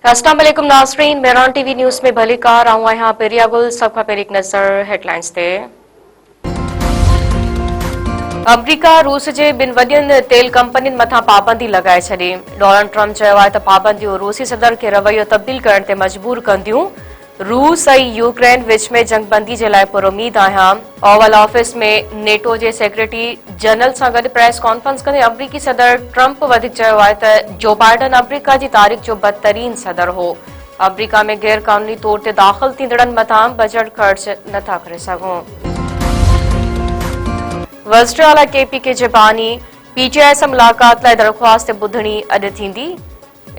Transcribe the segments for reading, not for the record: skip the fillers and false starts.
अस्सलाम वालेकुम नाज़रीन, मेरान टीवी न्यूज़ में भली कार आऊं आहियां पेरिया गुल। सब खां पहिरीं नज़र हेडलाइंस ते। अमरीका रूस जे ॿिनि वॾियुनि तेल कंपनियुनि मथां पाबंदी लॻाए छॾी। डोनाल्ड ट्रंप चयो आहे त पाबंदियूं रूसी सदर खे रवैयो तब्दील करण ते मजबूर कंदियूं। रूस ऐं यूक्रेन विच में जंगबंदी जे लाइ पुरुमीद आहियां। ओवल ऑफिस में नेटो जे सेक्रेटरी जनरल सां गॾु प्रेस कॉन्फ्रेंस कंदे अमरीकी सदर ट्रंप वधीक चयो आहे त जो बाइडन अमरीका जी तारीख़ जो बदतरीन सदर हो। अमरीका में गैर कानूनी तौर ते दाख़िल थींदड़नि मथां बजट ख़र्च नथा करे सघूं। वज़ीर आला KPK जे बानी PTI सां मुलाक़ात लाइ दरख़्वास्त ॿुधणी अॼु थींदी।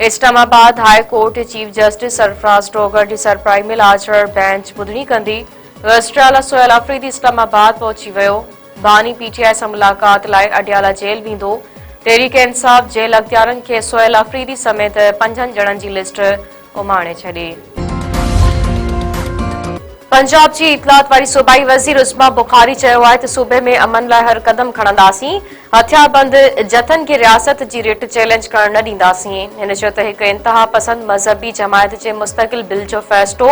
Islamabad high court chief justice Sarfaraz Dogar जी सरप्राई में लाजर बेंच ॿुधणी कंदी। वज़ीर आला सोहेल अफरीदी इस्लामाबाद पहुची वियो। बानी PTI सां मुलाक़ात लाइ अडियाला जेल वेंदो। तहरीक इंसाफ़ जेल अख़्तियारनि खे सोहेल अफरीदी समेत 5 ॼणनि जी लिस्ट उमाणे छॾी। पंजाब जी इतलात वारी सूबाई वज़ीर उस्मा बुखारी चयो आहे त सूबे में अमन लाइ हर क़दम खणंदासीं। हथियारबंद जथनि खे रियासत जी रिट चैलेंज करण न ॾींदासीं। हिन चयो त हिकु इंतहा पसंद मज़हबी जमायत जे मुस्तक़िल बिल जो फ़ैसिलो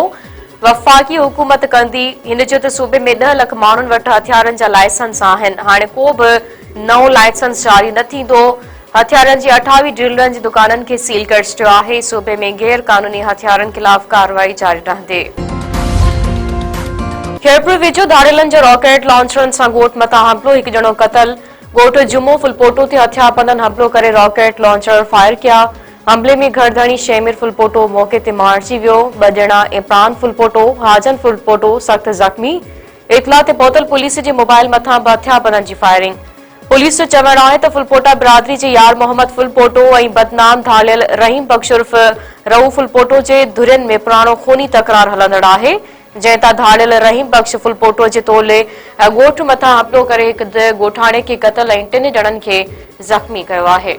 वफ़ाक़ी हुकूमत कंदी। हिन चयो त सूबे में 10 लख माण्हुनि वटि हथियारनि जा लाइसेंस आहिनि। हाणे को बि नओं लाइसेंस जारी न थींदो। हथियारनि जी 28 डीलरनि जी दुकाननि खे सील करे छॾियो आहे। सूबे में गैर कानूनी हथियारनि ख़िलाफ़ कार्रवाई जारी रहंदी। खैरपुर वेझो धाड़ेलनि जो रॉकेट लॉन्चरनि सां ॻोठ मथां हमिलो, हिकु ॼणो क़तल। ॻोठ जुमो फुलपोटो ते हथियारबंदनि हमिलो करे रॉकेट लॉन्चर फायर कया। हमले में घरधणी शेमिर फुलपोटो मौके ते मारिजी वियो। 2 ॼणा इमरान फुलपोटो, हाजन फुलपोटो सख़्त ज़ख़्मी। इतला ते पहुतल पुलिस जे मोबाइल मथां बि हथियारबंदनि जी फायरिंग। पुलिस जो चवणु आहे त फुलपोटा बिरादरी जे यार मोहम्मद फुलपोटो ऐं बदनाम धाड़ियल रहीम बख्श उर्फ रऊ फुलपोटो जे धुरियुनि में पुराणो खूनी तकरार हलंदड़ आहे। जंहिं तां धाड़ियल रहीम बख्श फुलपोटो जे तोले ॻोठ मथां हमिलो करे हिकु ॻोठाणे खे क़तल ऐं 3 ॼणनि खे ज़ख़्मी कयो आहे।